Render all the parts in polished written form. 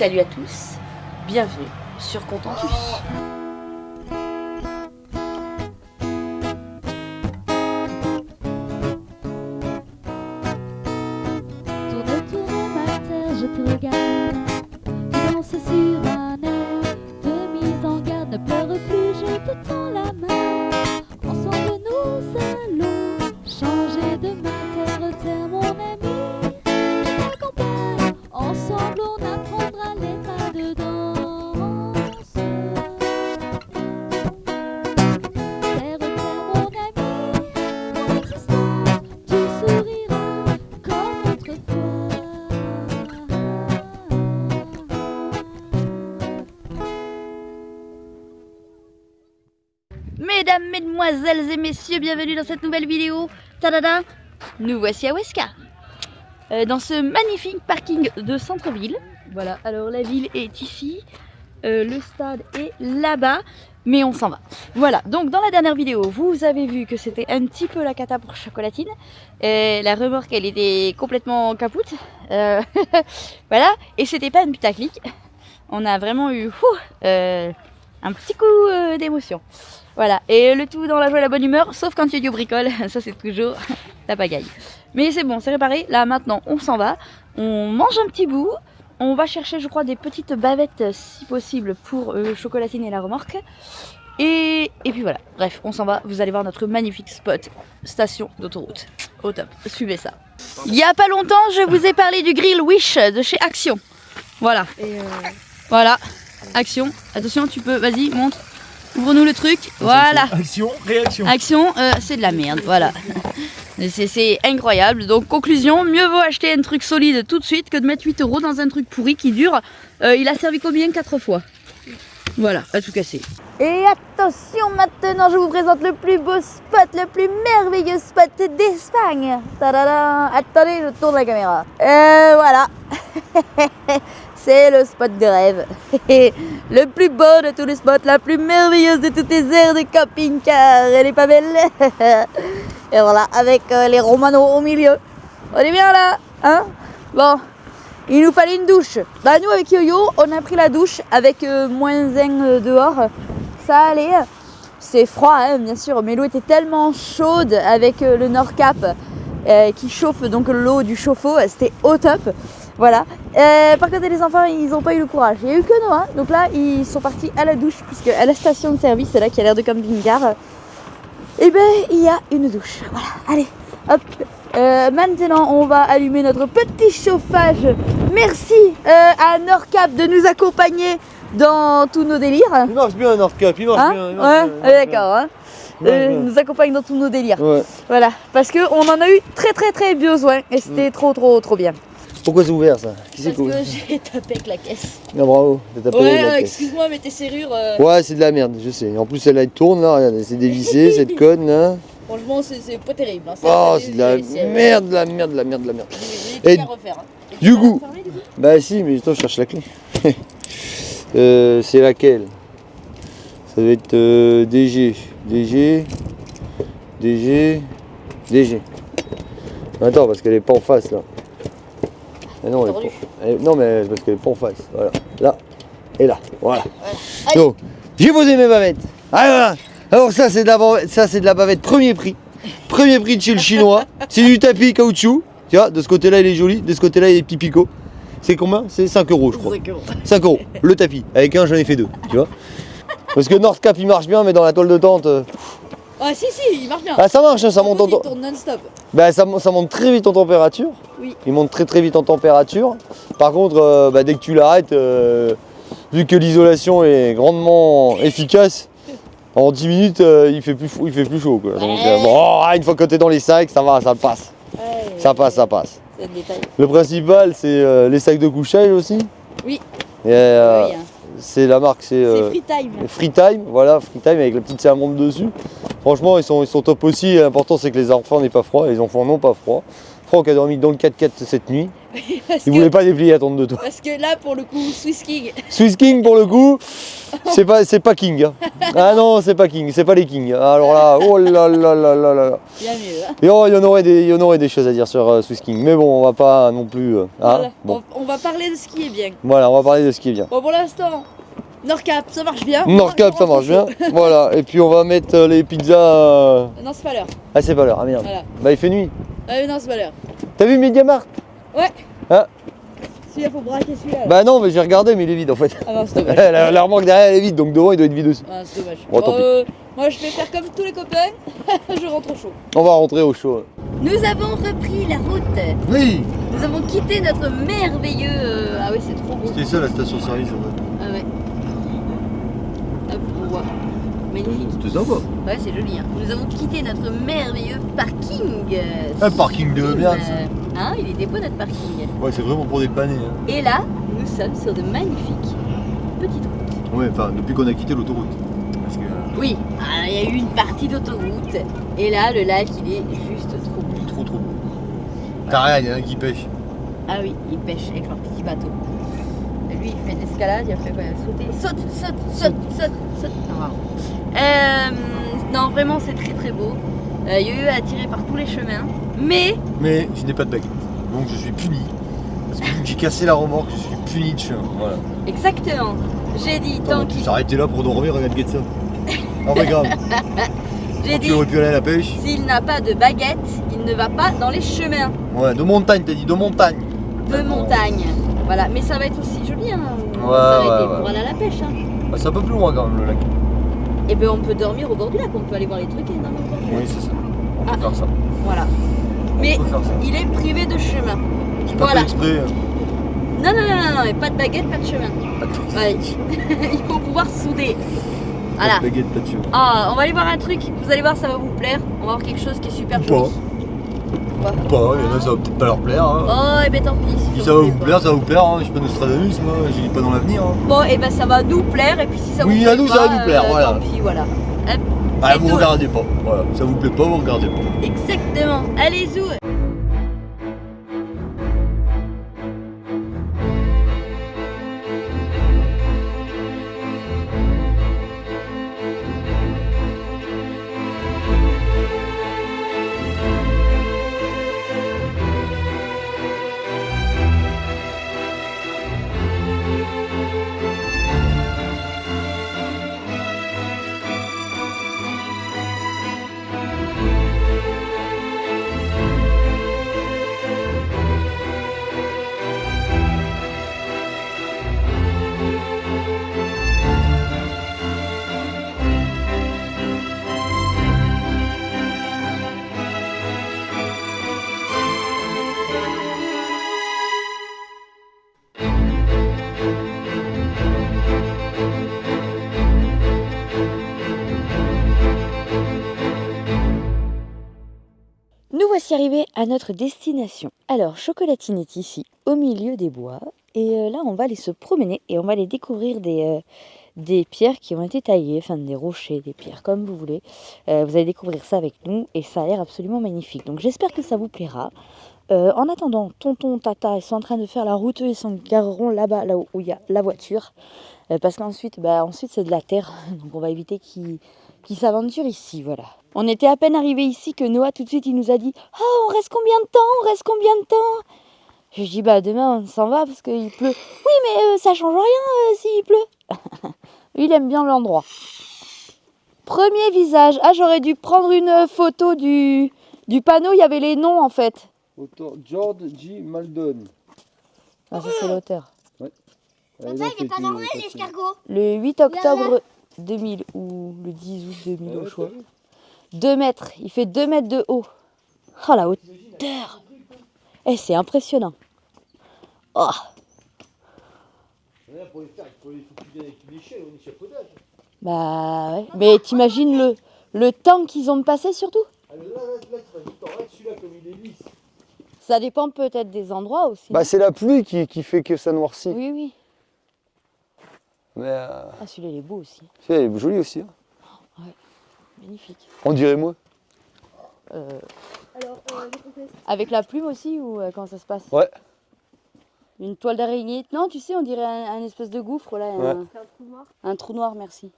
Salut à tous, bienvenue sur Contentus. Tourne, tourne ma terre, je te regarde. Tu danses sur un air de mise en garde. Ne pleure plus, je te tends la main. Ensemble nous allons changer de terre, terre mon ami. Je t'accompagne, ensemble on apprendra les pas de danse. Terre, terre mon ami, mon existence, tu souriras comme autrefois. Mesdames, mesdemoiselles et messieurs, bienvenue dans cette nouvelle vidéo. Tadada, nous voici à Huesca, dans ce magnifique parking de centre-ville. Voilà, alors la ville est ici, le stade est là-bas, mais on s'en va. Voilà, donc dans la dernière vidéo, vous avez vu que c'était un petit peu la cata pour Chocolatine. La remorque, elle était complètement capoute. Voilà, et c'était pas un putaclic. On a vraiment eu un petit coup d'émotion. Voilà, et le tout dans la joie et la bonne humeur, sauf quand il y a du bricole, ça c'est toujours la pagaille. Mais c'est bon, c'est réparé, là maintenant on s'en va, on mange un petit bout, on va chercher je crois des petites bavettes si possible pour Chocolatine et la remorque. Et puis voilà, bref, on s'en va, vous allez voir notre magnifique spot, station d'autoroute, au top, suivez ça. Il y a pas longtemps, je vous ai parlé du grill Wish de chez Action, voilà. Voilà, Action, attention tu peux, vas-y, montre. Ouvre-nous le truc, voilà. Action, réaction. Action, c'est de la merde, voilà. C'est incroyable. Donc conclusion, mieux vaut acheter un truc solide tout de suite que de mettre 8 € dans un truc pourri qui dure. Il a servi combien 4 fois. Voilà, à tout casser. Et attention, maintenant je vous présente le plus beau spot, le plus merveilleux spot d'Espagne. Tadada. Attendez, je tourne la caméra. Voilà. C'est le spot de rêve. Le plus beau de tous les spots, la plus merveilleuse de toutes les aires de camping-car. Elle est pas belle. Et voilà, avec les Romanos au milieu. On est bien là, hein? Bon, il nous fallait une douche. Bah nous avec Yo-Yo, on a pris la douche avec -1 dehors. Ça allait. C'est froid, hein, bien sûr, mais l'eau était tellement chaude avec le Nordcap qui chauffe donc l'eau du chauffe-eau. C'était au top. Voilà. Par contre, les enfants, ils n'ont pas eu le courage. Il n'y a eu que Noah. Donc là, ils sont partis à la douche, puisque à la station de service, c'est là qui a l'air de camping-car, et ben il y a une douche. Voilà. Allez, hop. Maintenant, on va allumer notre petit chauffage. Merci à Nordcap de nous accompagner dans tous nos délires. Il marche bien, Nordcap, il marche bien. Il marche Ouais, bien. d'accord. Hein. bien. Nous accompagne dans tous nos délires. Ouais. Voilà. Parce qu'on en a eu très besoin. Et c'était trop bien. Pourquoi c'est ouvert ça? Qui c'est Parce qui que ouvre? j'ai tapé avec la caisse. Non, bravo, t'as tapé avec la caisse. Excuse-moi, mais tes serrures, Ouais, c'est de la merde, je sais. En plus, celle-là, elle tourne là, regarde, c'est dévissé, cette conne là. franchement, c'est pas terrible. Hein. Oh, c'est de la merde, de la merde, de la merde, de la merde. Et Et à refaire. Hein. Et du tu vas coup- refermer, du coup Bah si, mais attends, je cherche la clé. C'est laquelle? Ça doit être DG. Attends, parce qu'elle est pas en face là. Ah non, elle est Tordu. pas- non, mais c'est parce qu'elle est pas en face. Voilà. Là et là. Voilà. Allez. Donc, j'ai posé mes bavettes. Ah, voilà. Alors ça c'est de la bavette premier prix. Premier prix de chez le chinois. C'est du tapis caoutchouc. Tu vois, de ce côté-là il est joli, de ce côté-là il est petit picot. C'est combien? C'est 5 € je crois. 5 € le tapis. Avec un j'en ai fait 2, tu vois. Parce que Nordcap il marche bien mais dans la toile de tente. Ah si, il marche bien. Ah ça marche, hein, ça monte en Il tourne non-stop. bah, ça monte très vite en température. Oui. Il monte très vite en température. Par contre, dès que tu l'arrêtes, vu que l'isolation est grandement efficace, en 10 minutes il fait plus chaud. Quoi. Donc, bon, une fois que tu es dans les sacs, ça va, ça passe. Ouais, Ça passe. C'est un détail. Le principal, c'est les sacs de couchage aussi. Oui. Et, Oui, hein. c'est la marque, C'est free time. Freetime, voilà, Freetime avec la petite sermonde dessus. Franchement, ils sont top aussi. L'important, c'est que les enfants n'aient pas froid. Les enfants n'ont pas froid. Franck a dormi dans le 4x4 cette nuit. Parce Il voulait pas déplier attendre de toi. Parce que là, pour le coup, Swiss King. Swiss King pour le coup, c'est pas King. Hein. Ah non, c'est pas King, c'est pas les Kings. Alors là, oh là là là là là. Bien mieux. Hein. Et oh, il y en aurait des choses à dire sur Swiss King. Mais bon, on va pas non plus. Voilà. Bon. On va parler de ce qui est bien. Voilà, on va parler de ce qui est bien. Bon, pour l'instant, Nordcap, ça marche bien. Nordcap, ça marche bien. Voilà, et puis on va mettre les pizzas. Non, c'est pas l'heure. Ah, c'est pas l'heure, ah merde. Voilà. Bah, il fait nuit. Ah, non, c'est pas l'heure. T'as vu Mediamart? Ouais. Ah. Celui-là, faut braquer celui-là. Là. Bah non, mais j'ai regardé, mais il est vide en fait. Ah non, c'est dommage. la remorque derrière elle est vide, donc devant il doit être vide aussi. Ah, c'est dommage. Bon, tant moi, je vais faire comme tous les copains. Je rentre au chaud. On va rentrer au chaud. Nous avons repris la route. Oui. Nous avons quitté notre merveilleux. Ah oui, c'est trop beau. C'était ça la station-service en fait. Ah ouais. Hop, on voit. Magnifique. C'était sympa. Ouais, c'est joli. Hein. Nous avons quitté notre merveilleux parking. Un parking de merde. Hein, il était beau notre parking. Ouais, c'est vraiment pour dépanner. Hein. Et là, nous sommes sur de magnifiques petites routes. Ouais, enfin, depuis qu'on a quitté l'autoroute. Parce que. Oui, il y a eu une partie d'autoroute. Et là, le lac, il est juste trop beau. Trop beau. T'as rien, il y en a un qui pêche. Ah oui, ils pêchent avec leur petit bateau. Et lui, il fait de l'escalade, il a fait quoi? Il a sauté. Saute. Non, vraiment, c'est très très beau. Il y a eu à tirer par tous les chemins. Mais je n'ai pas de baguette. Donc je suis puni. Parce que vu que j'ai cassé la remorque, je suis puni de chemin. Voilà. exactement, j'ai dit tant qu'il. S'arrêter là pour dormir, regarde ça. Ah ouais, grave. J'ai dit, Tu aurais pu aller à la pêche. s'il n'a pas de baguette, il ne va pas dans les chemins Ouais, de montagne, t'as dit, de montagne. de montagne. Voilà, mais ça va être aussi joli, hein. On Ouais, va s'arrêter ouais. pour aller à la pêche, hein. Bah, c'est un peu plus loin quand même le lac. Et ben on peut dormir au bord du lac, on peut aller voir les trucs et dormir au bord du lac. Oui, c'est ça. On Ah. peut faire ça. Voilà. Mais On peut faire ça. il est privé de chemin. J'ai pas Voilà. fait exprès. Non, mais pas de baguette, pas de chemin. Ouais. Il faut pouvoir souder. Voilà. Pas de baguette, pas de chemin. Ah, on va aller voir un truc, vous allez voir, ça va vous plaire. On va voir quelque chose qui est super Ou joli. Quoi Pas, il y en a, ça va peut-être pas leur plaire. Hein. Oh, et ben tant pis. Si si ça va vous vous plaît plaire, ça va vous plaire. Hein. Je suis pas Nostradamus, moi, je lis pas dans l'avenir. Hein. Bon, et ben ça va nous plaire, et puis si ça Oui, vous plaît à nous, pas, ça va nous plaire, voilà. Tant pis, voilà. Hop, Ah, c'est vous tout. regardez pas. Voilà. Ça vous plaît pas, vous regardez pas. Exactement. Allez, zou. Nous voici arrivés à notre destination. Alors, Chocolatine est ici, au milieu des bois. Et là, on va aller se promener et on va aller découvrir des pierres qui ont été taillées, enfin des rochers, des pierres, comme vous voulez. Vous allez découvrir ça avec nous et ça a l'air absolument magnifique. Donc j'espère que ça vous plaira. En attendant, tonton, tata, ils sont en train de faire la route, ils s'en gareront là-bas, là où il y a la voiture. Parce qu'ensuite, ensuite c'est de la terre, donc on va éviter qu'ils s'aventurent ici, voilà. On était à peine arrivé ici que Noah tout de suite il nous a dit « Oh, on reste combien de temps? On reste combien de temps ?» Je dis demain on s'en va parce qu'il pleut. Oui mais ça change rien s'il pleut. Lui il aime bien l'endroit. Premier visage. Ah j'aurais dû prendre une photo du panneau, il y avait les noms en fait. Auteur George G. Maldon. Ah ça c'est l'auteur. Ouais. Papa, il est pas normal l'escargot. Le 8 octobre 2000 ou le 10 août 2000 au choix. 2 mètres, il fait 2 mètres de haut. Oh la hauteur. Eh c'est impressionnant. Oh. Pour les faire, il faut qu'ils viennent avec une échelle ou un échafaudage. Bah ouais. Mais t'imagines le temps qu'ils ont passé surtout. Ah, là, tu vas du temps. Celui-là, comme il est lisse. Ça dépend peut-être des endroits aussi. Bah, c'est la pluie qui fait que ça noircit. Oui, oui. Mais Ah celui-là il est beau aussi. il est joli aussi. Hein. Magnifique. On dirait moi. Avec la plume aussi ou comment ça se passe? Ouais. Une toile d'araignée. Non, tu sais, on dirait un espèce de gouffre là. Ouais. Un trou noir, merci.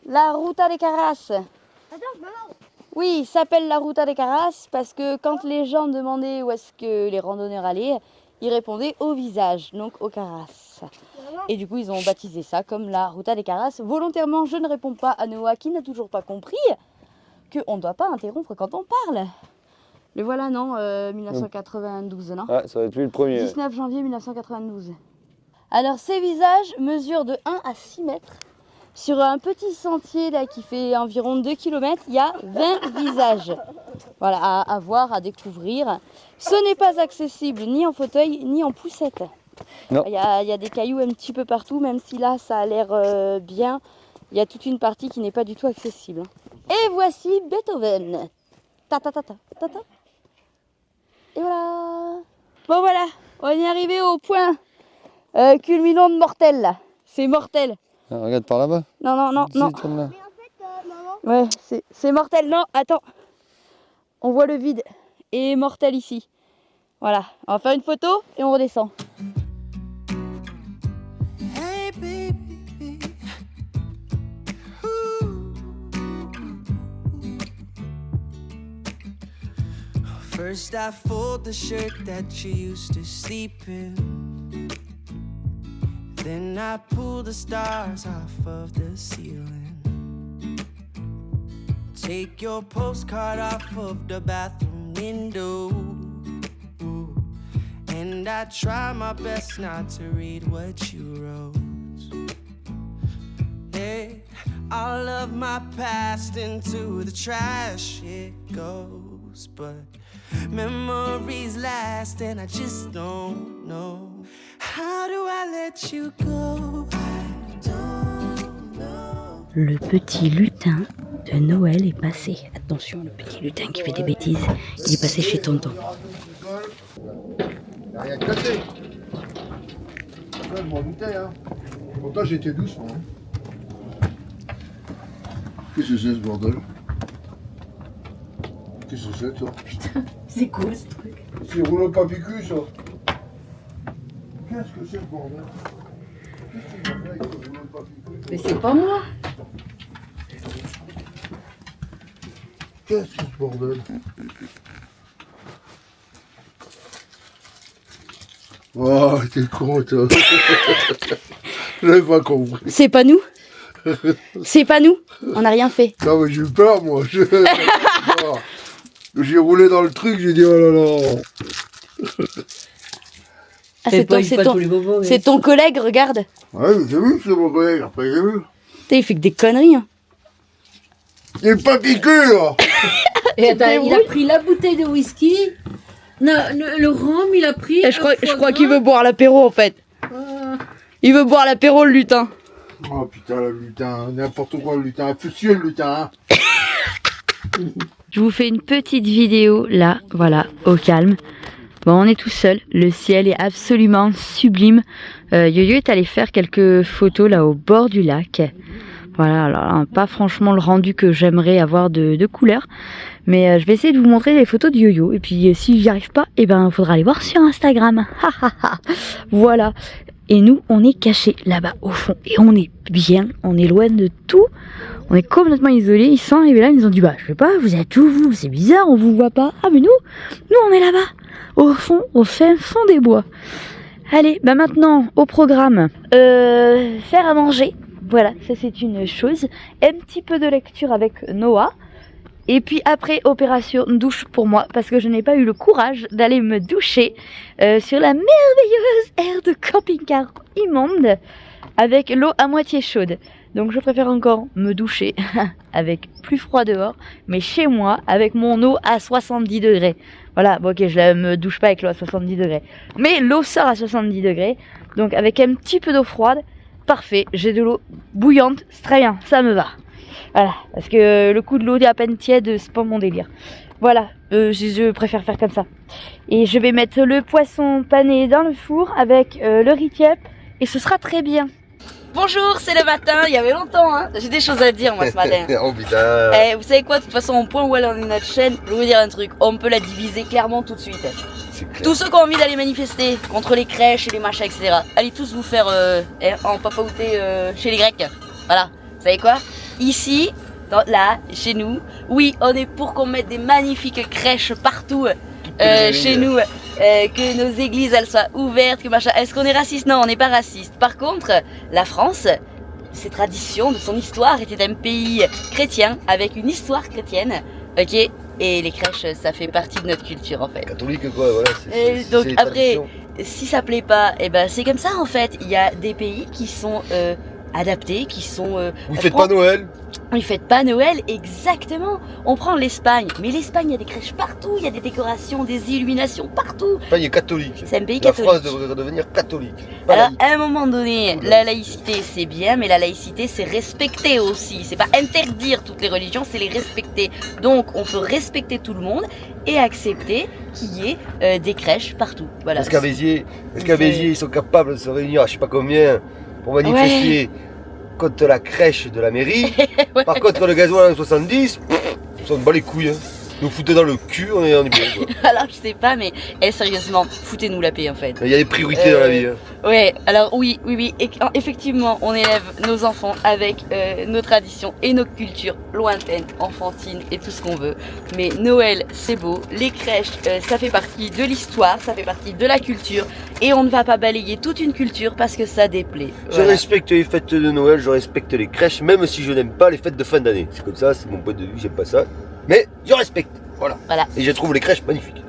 La Ruta de Caras. Attends, maman. Oui, ça s'appelle la Ruta de Caras parce que quand les gens demandaient où est-ce que les randonneurs allaient, ils répondaient au visage, donc au Caras. Et du coup, ils ont baptisé ça comme la Ruta de Caras. Volontairement, je ne réponds pas à Noah qui n'a toujours pas compris qu'on ne doit pas interrompre quand on parle. Le voilà, non, 1992, non? Ouais, ça va être lui le premier. 19 janvier 1992. Alors, ces visages mesurent de 1 à 6 mètres. Sur un petit sentier là qui fait environ 2 km, il y a 20 visages. Voilà, à voir, à découvrir. Ce n'est pas accessible ni en fauteuil ni en poussette. Non. Il y a des cailloux un petit peu partout, même si là ça a l'air bien. Il y a toute une partie qui n'est pas du tout accessible. Et voici Beethoven. Ta ta ta ta ta ta. Et voilà. Bon voilà, on est arrivé au point culminant de mortel là. C'est mortel. Ah, regarde par là-bas. Non, non, non, non. Tourne là. Mais en fait, maman. Ouais, c'est mortel. Non, attends. On voit le vide. Et mortel ici. Voilà. On va faire une photo et on redescend. Hey baby, first I fold the shirt that you used to sleep in. Then I pull the stars off of the ceiling. Take your postcard off of the bathroom window. And I try my best not to read what you wrote. Hey, all of my past into the trash it goes. But memories last and I just don't know. How do I let you go? I don't know. Le petit lutin de Noël est passé. Attention, le petit lutin qui fait des bêtises, il est passé chez tonton. Y'a rien de cassé. Ouais, je m'en doutais, hein. Pourtant, j'étais doucement. Hein. Qu'est-ce que c'est ce bordel? Qu'est-ce que c'est, ça? Putain, c'est cool ce truc. C'est rouleau papicu, ça. Qu'est-ce que c'est ce bordel? Qu'est-ce que tu fais avec ce rouleau papicu? Mais c'est pas moi. Qu'est-ce que c'est ce bordel? Oh, t'es con, toi. J'avais pas compris. C'est pas nous. C'est pas nous. On n'a rien fait. Non, mais j'ai eu peur, moi. Non. J'ai roulé dans le truc, j'ai dit, oh là là. Ah, c'est ton collègue, regarde. Ouais, j'ai vu, c'est mon collègue, après j'ai vu. Putain, il fait que des conneries. Hein. Il est pas piqué, là. Et attends, il a pris la bouteille de whisky. Non, le rhum, il a pris. Et je crois qu'il veut boire l'apéro en fait. Il veut boire l'apéro, le lutin. Oh putain, le lutin, n'importe quoi, le lutin. Fussieux, le lutin. Hein. Je vous fais une petite vidéo là, voilà, au calme. Bon, on est tout seul, le ciel est absolument sublime. Yo-Yo est allé faire quelques photos là au bord du lac. Voilà, alors pas franchement le rendu que j'aimerais avoir de couleur. Mais je vais essayer de vous montrer les photos de Yo-Yo. Et puis si j'y arrive pas, eh ben faudra aller voir sur Instagram. Voilà. Et nous, on est cachés là-bas au fond. Et on est bien, on est loin de tout. On est complètement isolés. Ils sont arrivés là, ils nous ont dit, bah je sais pas, vous êtes où vous? C'est bizarre, on vous voit pas. Ah mais nous on est là-bas, au fond, au fin fond des bois. Allez, bah maintenant, au programme, faire à manger. Voilà, ça c'est une chose. Un petit peu de lecture avec Noah. Et puis après, opération douche pour moi, parce que je n'ai pas eu le courage d'aller me doucher sur la merveilleuse aire de camping-car immonde avec l'eau à moitié chaude. Donc je préfère encore me doucher avec plus froid dehors, mais chez moi, avec mon eau à 70 degrés. Voilà, bon ok, je ne me douche pas avec l'eau à 70 degrés. Mais l'eau sort à 70 degrés, donc avec un petit peu d'eau froide, parfait, j'ai de l'eau bouillante, c'est très bien, ça me va. Voilà, parce que le coup de l'eau à peine tiède, c'est pas mon délire. Voilà, je préfère faire comme ça. Et je vais mettre le poisson pané dans le four avec le riz tiep et ce sera très bien. Bonjour, c'est le matin, il y avait longtemps, hein. J'ai des choses à dire moi ce matin. Oh putain. Eh, vous savez quoi, de toute façon, au point où elle en est notre chaîne, je vais vous dire un truc, on peut la diviser clairement tout de suite. C'est clair. Tous ceux qui ont envie d'aller manifester contre les crèches et les machins, etc., allez tous vous faire en papaouté chez les Grecs. Voilà, vous savez quoi? Ici, là, chez nous, oui, on est pour qu'on mette des magnifiques crèches partout chez nous, que nos églises elles soient ouvertes, que machin. Est-ce qu'on est raciste? Non, on n'est pas raciste. Par contre, la France, ses traditions, de son histoire, était un pays chrétien avec une histoire chrétienne, ok? Et les crèches, ça fait partie de notre culture en fait. Catholique quoi, voilà. Donc les après, traditions. si ça plaît pas, eh ben c'est comme ça en fait. Il y a des pays qui sont adaptés, qui sont. Vous faites pas Noël? Ils fêtent pas Noël, exactement. On prend l'Espagne, mais l'Espagne, il y a des crèches partout, il y a des décorations, des illuminations partout. L'Espagne est catholique. C'est un pays La catholique. France devrait redevenir catholique. Pas Alors, laïque. à un moment donné, Ou la laïcité, c'est bien, mais la laïcité, c'est respecter aussi. C'est pas interdire toutes les religions, c'est les respecter. Donc, on peut respecter tout le monde et accepter qu'il y ait des crèches partout. Voilà. Parce qu'à Béziers, ils sont capables de se réunir à je sais pas combien pour manifester contre la crèche de la mairie. Ouais. Par contre, le gasoil en 70, ils s'en bat les couilles. Hein. Nous foutez dans le cul, on est bien. Quoi. Alors, je sais pas, mais sérieusement, foutez-nous la paix en fait. Il y a des priorités dans la vie. Hein. Ouais, alors oui. Et, effectivement, on élève nos enfants avec nos traditions et nos cultures lointaines, enfantines et tout ce qu'on veut. Mais Noël, c'est beau. Les crèches, ça fait partie de l'histoire, ça fait partie de la culture. Et on ne va pas balayer toute une culture parce que ça déplaît. Je respecte les fêtes de Noël, je respecte les crèches, même si je n'aime pas les fêtes de fin d'année. C'est comme ça, c'est mon point de vue, j'aime pas ça. Mais je respecte. Voilà. Et je trouve les crèches magnifiques.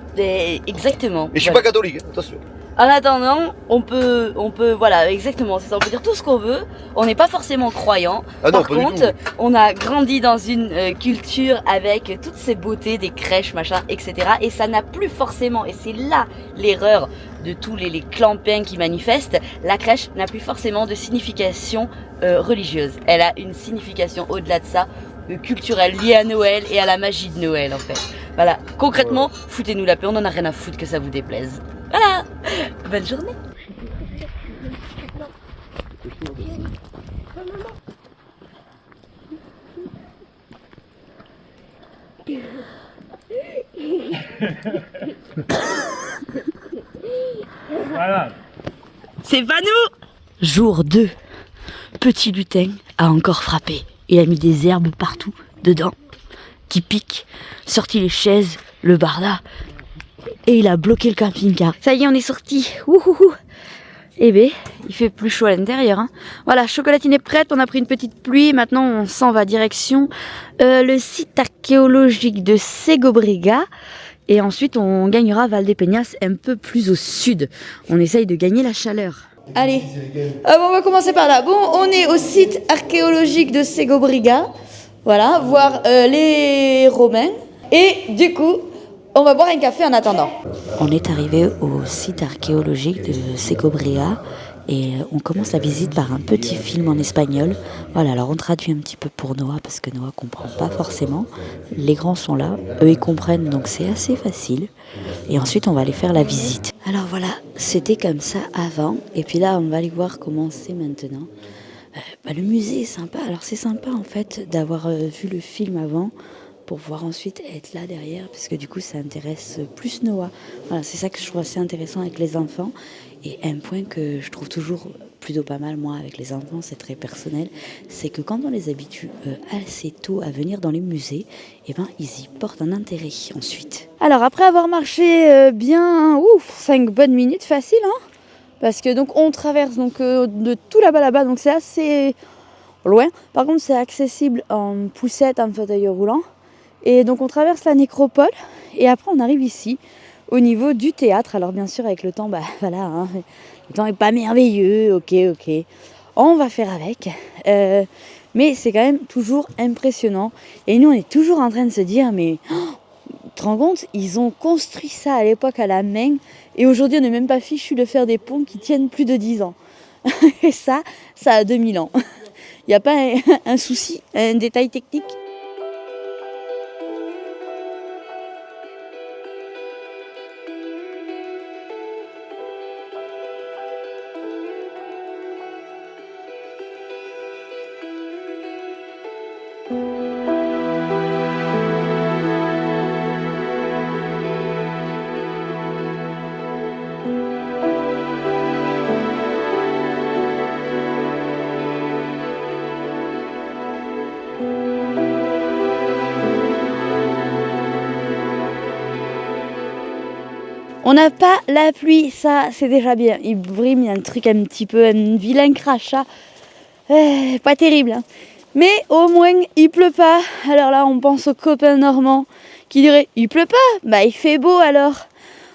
Exactement. Et je suis pas catholique, hein, attention. En attendant, on peut, voilà, exactement, c'est ça, on peut dire tout ce qu'on veut, on n'est pas forcément croyant. Ah non, Par pas du contre, tout. on a grandi dans une culture avec toutes ces beautés, des crèches, machin, etc. Et ça n'a plus forcément, et c'est là l'erreur de tous les clampins qui manifestent, la crèche n'a plus forcément de signification religieuse. Elle a une signification au-delà de ça, culturelle, liée à Noël et à la magie de Noël en fait. Voilà, concrètement, foutez-nous la paix, on en a rien à foutre que ça vous déplaise. Voilà, bonne journée. Voilà. C'est pas nous. Jour 2. Petit lutin a encore frappé. Il a mis des herbes partout, dedans, qui piquent, sorti les chaises, le barda, et il a bloqué le camping-car. Ça y est, on est sorti. Ouhouhou. Eh ben, il fait plus chaud à l'intérieur. Hein. Voilà, chocolatine est prête, on a pris une petite pluie. Maintenant, on s'en va direction le site archéologique de Segobriga. Et ensuite, on gagnera Valdepeñas un peu plus au sud. On essaye de gagner la chaleur. Allez, bon, on va commencer par là. Bon, on est au site archéologique de Segobriga. Voilà, voir les Romains. Et du coup, on va boire un café en attendant. On est arrivé au site archéologique de Segobriga et on commence la visite par un petit film en espagnol. Voilà, alors on traduit un petit peu pour Noah parce que Noah comprend pas forcément. Les grands sont là, eux ils comprennent donc c'est assez facile. Et ensuite on va aller faire la visite. Alors voilà, c'était comme ça avant et puis là on va aller voir comment c'est maintenant. Le musée est sympa, alors c'est sympa en fait d'avoir vu le film avant pour pouvoir ensuite être là derrière parce que du coup ça intéresse plus Noah. Voilà, c'est ça que je trouve assez intéressant avec les enfants et un point que je trouve toujours plutôt pas mal moi avec les enfants, c'est très personnel, c'est que quand on les habitue assez tôt à venir dans les musées, eh ben ils y portent un intérêt ensuite. Alors après avoir marché bien 5 bonnes minutes facile hein, parce que donc on traverse donc de tout là-bas, donc c'est assez loin. Par contre c'est accessible en poussette, en fauteuil roulant. Et donc on traverse la nécropole et après on arrive ici au niveau du théâtre. Alors bien sûr avec le temps, voilà, hein, le temps est pas merveilleux, ok. On va faire avec. Mais c'est quand même toujours impressionnant. Et nous on est toujours en train de se dire mais tu te rends compte, ils ont construit ça à l'époque à la main et aujourd'hui on n'est même pas fichu de faire des ponts qui tiennent plus de 10 ans. Et ça a 2000 ans. Il n'y a pas un souci, un détail technique. On n'a pas la pluie, ça c'est déjà bien. Il brime, il y a un truc un petit peu, un vilain crachat. Pas terrible, hein. Mais au moins il pleut pas. Alors là on pense aux copains normands qui diraient il pleut pas, bah il fait beau alors.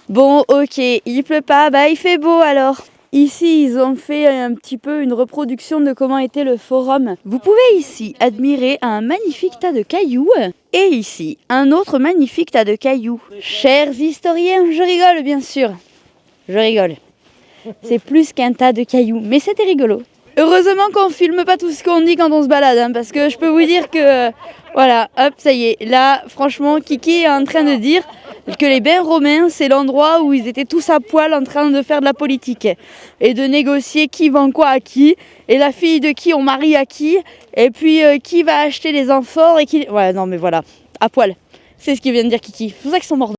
Bon ok, il pleut pas, bah il fait beau alors. Ici ils ont fait un petit peu une reproduction de comment était le forum. Vous pouvez ici admirer un magnifique tas de cailloux et ici un autre magnifique tas de cailloux. Chers historiens, je rigole bien sûr. Je rigole. C'est plus qu'un tas de cailloux, mais c'était rigolo. Heureusement qu'on filme pas tout ce qu'on dit quand on se balade, hein, parce que je peux vous dire que, voilà, hop, ça y est. Là, franchement, Kiki est en train de dire que les bains romains, c'est l'endroit où ils étaient tous à poil en train de faire de la politique et de négocier qui vend quoi à qui, et la fille de qui on marie à qui, et puis qui va acheter les amphores et qui... Ouais, non mais voilà, à poil. C'est ce qu'il vient de dire Kiki. C'est pour ça qu'ils sont morts.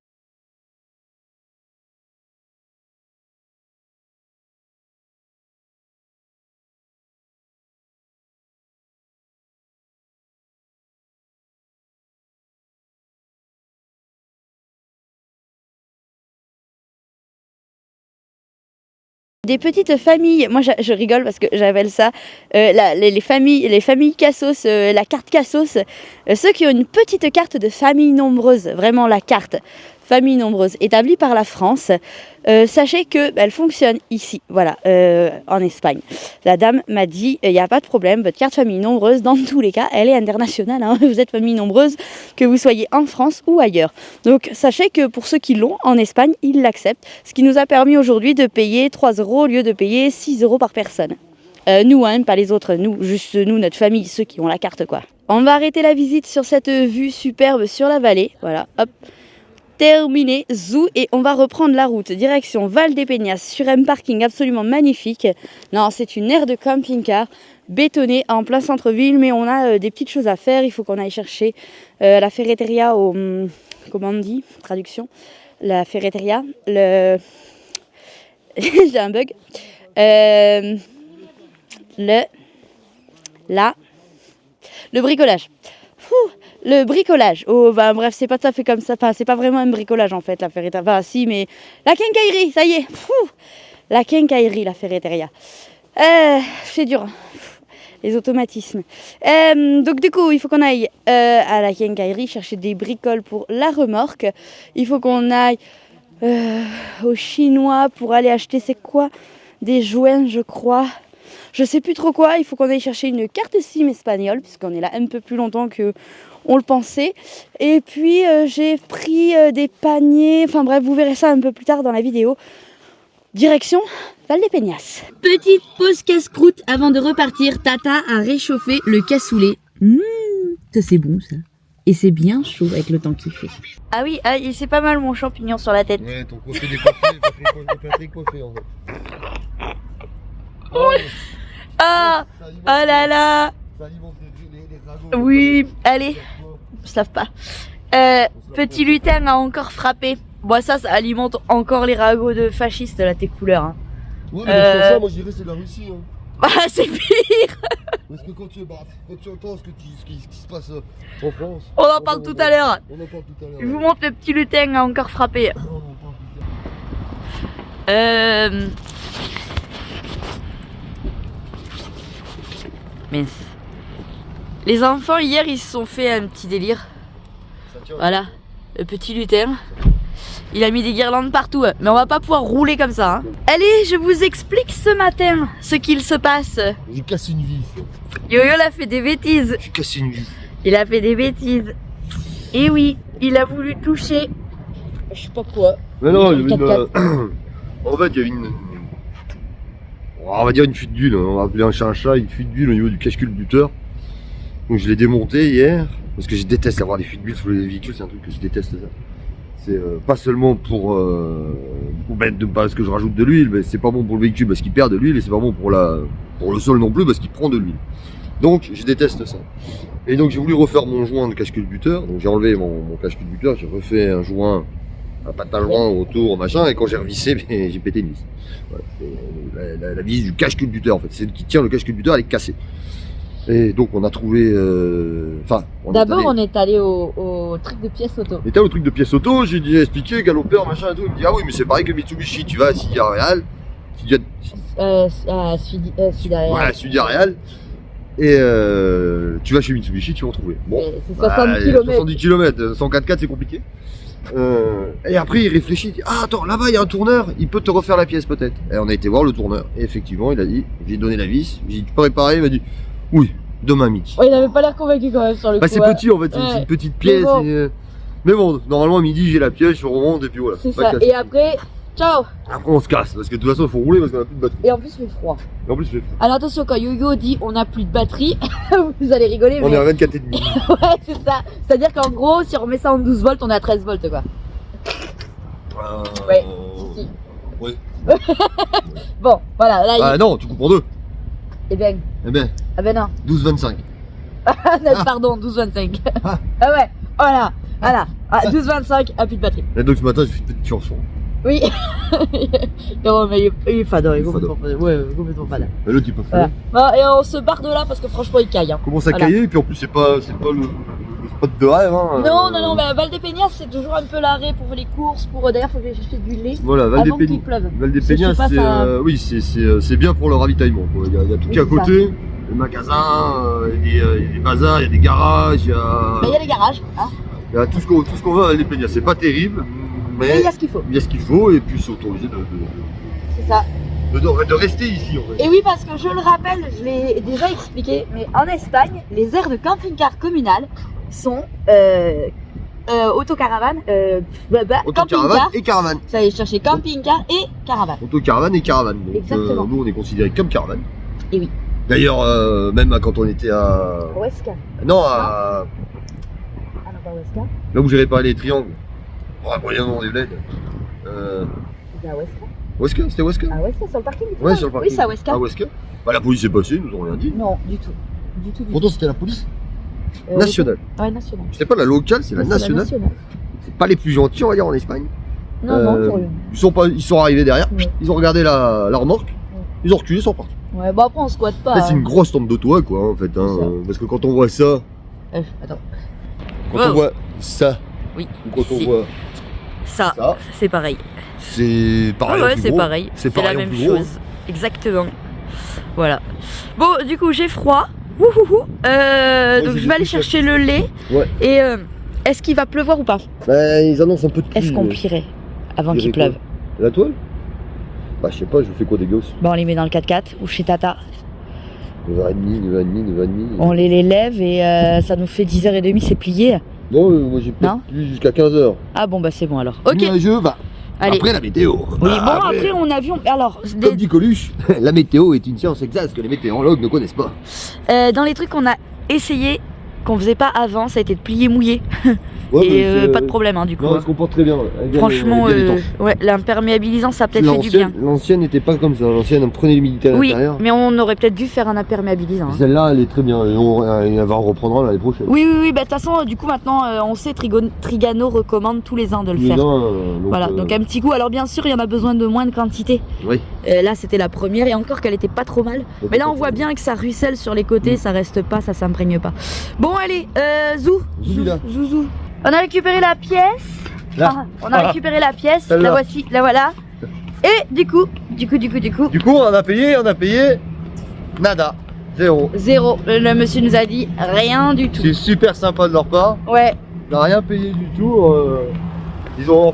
Des petites familles, moi je rigole parce que j'appelle ça les familles Cassos, la carte Cassos, ceux qui ont une petite carte de famille nombreuse, vraiment la carte famille nombreuse établie par la France. Sachez qu'elle fonctionne ici, voilà, en Espagne. La dame m'a dit, il n'y a pas de problème, votre carte famille nombreuse, dans tous les cas, elle est internationale, hein, vous êtes famille nombreuse, que vous soyez en France ou ailleurs. Donc sachez que pour ceux qui l'ont en Espagne, ils l'acceptent, ce qui nous a permis aujourd'hui de payer 3 € au lieu de payer 6 € par personne. Nous, hein, pas les autres, nous, juste nous, notre famille, ceux qui ont la carte, quoi. On va arrêter la visite sur cette vue superbe sur la vallée, voilà, hop. Terminé, zou, et on va reprendre la route direction Valdepenias sur un parking absolument magnifique. Non, c'est une aire de camping-car bétonnée en plein centre-ville, mais on a des petites choses à faire. Il faut qu'on aille chercher la ferreteria au... comment on dit? Traduction. La ferreteria, le... j'ai un bug. Le bricolage. Le bricolage, oh bah bref, c'est pas tout à fait comme ça, enfin c'est pas vraiment un bricolage en fait la ferreteria, enfin si, mais la quincaillerie, ça y est, la quincaillerie, la ferreteria, c'est dur, les automatismes. Donc du coup il faut qu'on aille à la quincaillerie chercher des bricoles pour la remorque, il faut qu'on aille au chinois pour aller acheter, c'est quoi, des joints je crois. Je sais plus trop quoi, il faut qu'on aille chercher une carte SIM espagnole, puisqu'on est là un peu plus longtemps que on le pensait. Et puis j'ai pris des paniers, enfin bref, vous verrez ça un peu plus tard dans la vidéo. Direction Valdepenias. Petite pause casse-croûte avant de repartir. Tata a réchauffé le cassoulet. Ça c'est bon ça. Et c'est bien chaud avec le temps qu'il fait. Ah oui, c'est pas mal mon champignon sur la tête. Ouais, ton coiffé décoiffé, pas très coiffé en fait. Ah, oh là là. Ça alimente les ragots. Oui, allez, on se lave pas. Petit lutin a encore frappé. Bon, ça alimente encore les ragots de fascistes, là, tes couleurs. Hein. Ouais, mais ça, moi je dirais c'est la Russie. Hein. Bah, c'est pire. Parce que quand tu entends ce qui se passe en France. On en parle tout à l'heure. On en parle tout à l'heure. Je vous montre le petit lutin a encore frappé. On en parle tout à l'heure. Mince. Les enfants hier ils se sont fait un petit délire. Voilà, le petit lutin. Il a mis des guirlandes partout, mais on va pas pouvoir rouler comme ça. Hein. Allez, je vous explique ce matin ce qu'il se passe. J'ai cassé une vis. Yo-Yo a fait des bêtises. J'ai cassé une vis. Il a fait des bêtises. Et oui, il a voulu toucher. Je sais pas quoi. Mais non, il y avait en fait, il y avait on va dire une fuite d'huile, on va appeler un chat, une fuite d'huile au niveau du casque-culbuteur. Donc je l'ai démonté hier, parce que je déteste avoir des fuites d'huile sur les véhicules, c'est un truc que je déteste ça. C'est pas seulement pour parce que je rajoute de l'huile, mais c'est pas bon pour le véhicule parce qu'il perd de l'huile, et c'est pas bon pour le sol non plus parce qu'il prend de l'huile. Donc je déteste ça. Et donc j'ai voulu refaire mon joint de casque-culbuteur, donc j'ai enlevé mon casque-culbuteur, j'ai refait un joint, un patin joint autour, machin, et quand j'ai revissé, j'ai pété une vis. Voilà, la vis du casque-culbuteur en fait, celle qui tient le casque-culbuteur, elle est cassée. Et donc on a trouvé. D'abord, on est allé au truc de pièces auto. On était au truc de pièces auto, j'ai dit expliqué, galopeur, machin et tout. Il me dit ah oui, mais c'est pareil que Mitsubishi, tu vas à Sidi Areal. Sud-Areal. Sud-Areal. Et tu vas chez Mitsubishi, tu vas en trouver. Bon, c'est 60 km. 70 km, 104 c'est compliqué. Et après il réfléchit, il dit ah attends, là-bas il y a un tourneur, il peut te refaire la pièce peut-être. Et on a été voir le tourneur. Et effectivement, il a dit, j'ai donné la vis, j'ai dit tu peux réparer, il m'a dit oui, demain midi. Ouais, il avait pas l'air convaincu quand même sur le coup. C'est petit en fait, c'est une petite pièce. Mais bon, normalement à midi j'ai la pièce, je remonte et puis voilà. C'est ça. Et après, ciao. Après on se casse parce que de toute façon il faut rouler parce qu'on a plus de batterie. Et en plus il fait froid. Alors attention, quand Yo-Yo dit on a plus de batterie, vous allez rigoler. On mais... est à 24,5. Ouais, c'est ça. C'est-à-dire qu'en gros, si on remet ça en 12 volts, on est à 13 volts quoi. Ouais, si. Ouais. Bon, voilà. Là, Ah non, tu coupes en deux. Eh ben. Ah ben non. 12,25. Pardon, 12,25. Ah ouais, voilà. Ah, 12,25, ah plus de batterie. Et donc ce matin j'ai fait une petite chanson. Oui. Non mais il est fadeur, il est complètement fadeur. Ouais, complètement fadeur. Et l'autre il peut faire. Voilà. Et on se barre de là parce que franchement il caille. Hein. Commence à cailler et puis en plus c'est pas le spot de rêve. Hein. Non, bah, Valdépeñas c'est toujours un peu l'arrêt pour les courses, d'ailleurs faut que je fasse du lait. Voilà, Valdépeñas c'est bien pour le ravitaillement. Il y a tout qui est à côté, le magasin, il y a des bazars, il y a des garages, il y a. Il y a les garages. Hein. Il y a tout ce qu'on veut à Valdépeñas, c'est pas terrible. Mais il y a ce qu'il faut. Il y a ce qu'il faut et puis c'est autorisé C'est ça. De rester ici en fait. Et oui, parce que je le rappelle, je l'ai déjà expliqué, mais en Espagne, les aires de camping-car communal sont autocaravane, autocaravane et caravane. Ça allait chercher camping-car et caravane. Autocaravane et caravane. Donc, exactement. Nous on est considérés comme caravane. Et oui. D'ailleurs, même quand on était à. Huesca. Non, à. Ah non, pas Huesca. Là où j'ai réparé les triangles. Oh, moyen nom des bleds. C'était à Huesca. Huesca, c'était Huesca. À Huesca, sur le parking. Ouais, sur le parking. Oui, c'est à Huesca. À Huesca. Bah, la police est passée, ils nous ont rien dit. Non, du tout. Du tout. Pourtant, c'était la police nationale. Ouais, nationale. C'était pas la locale, c'est la nationale. C'est pas les plus gentils, on va dire, en Espagne. Non, ils sont arrivés derrière, ouais. Ils ont regardé la remorque, ils ont reculé, ils sont partis. Ouais, bah après on squatte pas. Là, c'est une grosse tente de toit, quoi, en fait. Hein, parce que quand on voit ça. Attends. Quand on voit ça. Oui. Ou quand on voit. Ça. C'est pareil. C'est pareil. Ouais, c'est pareil. C'est la même chose. Exactement. Voilà. Bon, du coup, j'ai froid. Donc je vais aller chercher le lait. Ouais. Et est-ce qu'il va pleuvoir ou pas? Bah, ils annoncent un peu de pluie. Est-ce qu'on plierait avant qu'il pleuve? La toile? Bah, je sais pas, je fais quoi des gosses? Bon, on les met dans le 4x4 ou chez Tata. 9h30. On les lève et ça nous fait 10h30, c'est plié. Non, moi j'ai pas plié jusqu'à 15h. Ah bon, bah c'est bon alors. Ok. Allez. Après la météo. Oui, après on a vu. Alors, comme dit Coluche, la météo est une science exacte que les météorologues ne connaissent pas. Dans les trucs qu'on a essayé, qu'on faisait pas avant, ça a été de plier mouillé. Ouais, et pas de problème hein, du coup. Non, elle se comporte très bien. Franchement, ouais, l'imperméabilisant ça a peut-être fait du bien. L'ancienne n'était pas comme ça. L'ancienne, on prenait l'humidité à l'intérieur. Oui, mais on aurait peut-être dû faire un imperméabilisant. Hein. Celle-là, elle est très bien. On va en reprendre l'année prochaine. Oui, bah de toute façon, du coup, maintenant, on sait, Trigano recommande tous les ans de le faire. Voilà, donc un petit coup. Alors, bien sûr, il y en a besoin de moins de quantité. Oui. Là, c'était la première, et encore qu'elle était pas trop mal. Mais là, on voit bien que ça ruisselle sur les côtés, ça reste pas, ça s'imprègne pas. Bon, allez, Zouzou. On a récupéré la pièce. Là. On a récupéré la pièce. La voici, la voilà. Et du coup. Du coup, on a payé nada. Zéro. Le monsieur nous a dit rien du tout. C'est super sympa de leur part. Ouais. On n'a rien payé du tout. Ils ont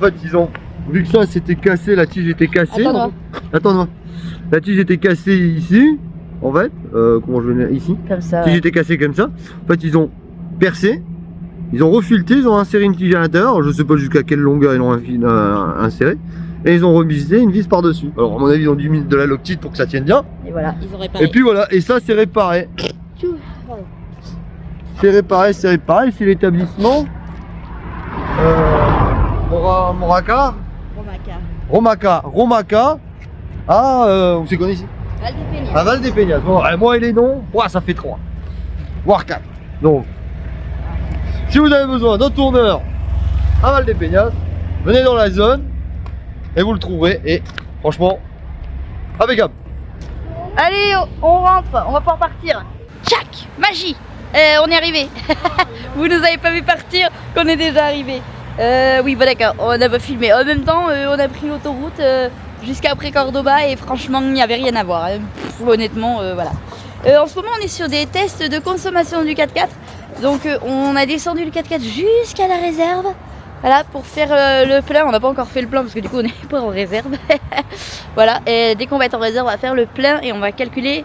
vu que ça c'était cassé, la tige était cassée. Attends-moi. La tige était cassée ici. En fait, comment je vais venir ici? Comme ça. La tige était cassée comme ça. En fait, ils ont percé. Ils ont refileté, ils ont inséré une tige à l'intérieur, je sais pas jusqu'à quelle longueur ils l'ont inséré, et ils ont revisé une vis par dessus. Alors à mon avis ils ont dû mettre de la loctite pour que ça tienne bien. Et voilà, ils ont réparé. Et puis voilà, et ça c'est réparé. C'est réparé, c'est l'établissement Romaca. Où c'est qu'on est ici? Valdépeñas. À Valdépeñas. Bon, moi et les noms, ça fait 3. Voire 4. Donc. Si vous avez besoin d'un tourneur à Valdépeñas, venez dans la zone et vous le trouverez. Et franchement, impeccable. Allez, on rentre, on va pouvoir partir. Tchac, magie. On est arrivé. Vous nous avez pas vu partir, qu'on est déjà arrivé. Oui, bon d'accord, on a pas filmé. En même temps, on a pris l'autoroute jusqu'après Cordoba et franchement, il n'y avait rien à voir. Honnêtement, voilà. En ce moment, on est sur des tests de consommation du 4x4. Donc, on a descendu le 4x4 jusqu'à la réserve. Voilà, pour faire le plein. On n'a pas encore fait le plein parce que du coup, on n'est pas en réserve. Voilà, et dès qu'on va être en réserve, on va faire le plein et on va calculer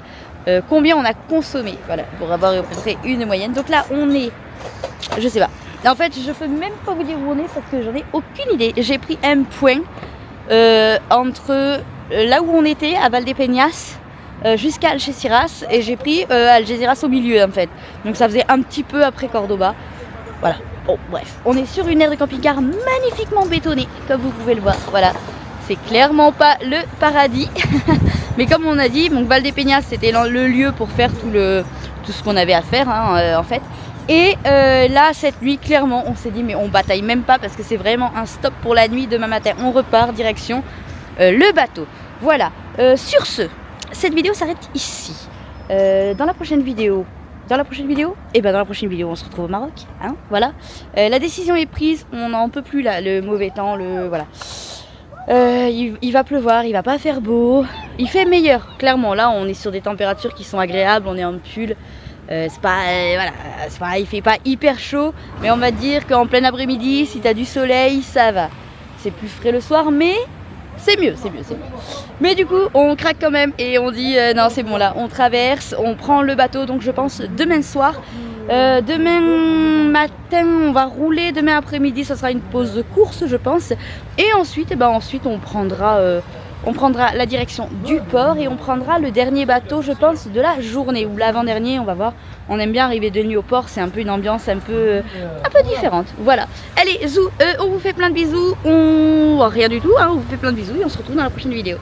combien on a consommé. Voilà, pour avoir à peu près une moyenne. Donc là, on est, je sais pas. En fait, je peux même pas vous dire où on est parce que j'en ai aucune idée. J'ai pris un point entre là où on était, à Valdepeñas, jusqu'à Algeciras. Et j'ai pris Algeciras au milieu en fait. Donc ça faisait un petit peu après Cordoba. Voilà. Bon, bref. On est sur une aire de camping-car magnifiquement bétonnée, comme vous pouvez le voir. Voilà. C'est clairement pas le paradis. Mais comme on a dit, donc Valdepeñas, c'était le lieu pour faire tout ce qu'on avait à faire en fait. Et là, cette nuit, clairement, on s'est dit, mais on bataille même pas parce que c'est vraiment un stop pour la nuit. Demain matin, on repart direction le bateau. Voilà. Sur ce, cette vidéo s'arrête ici. Dans la prochaine vidéo, on se retrouve au Maroc. Hein, voilà. La décision est prise. On n'en peut plus là. Le mauvais temps, voilà. Il va pleuvoir, il va pas faire beau. Il fait meilleur, clairement. Là, on est sur des températures qui sont agréables. On est en pull. C'est pas, il fait pas hyper chaud, mais on va dire qu'en plein après-midi, si t'as du soleil, ça va. C'est plus frais le soir, mais c'est mieux. Mais du coup, on craque quand même et on dit non, c'est bon là, on traverse, on prend le bateau. Donc je pense demain soir, demain matin, on va rouler. Demain après-midi, ça sera une pause de course, je pense. Et ensuite, on prendra la direction du port et on prendra le dernier bateau, je pense, de la journée ou l'avant-dernier, on va voir. On aime bien arriver de nuit au port, c'est un peu une ambiance un peu différente. Voilà. Allez, zou, on vous fait plein de bisous. Rien du tout, on vous fait plein de bisous et on se retrouve dans la prochaine vidéo.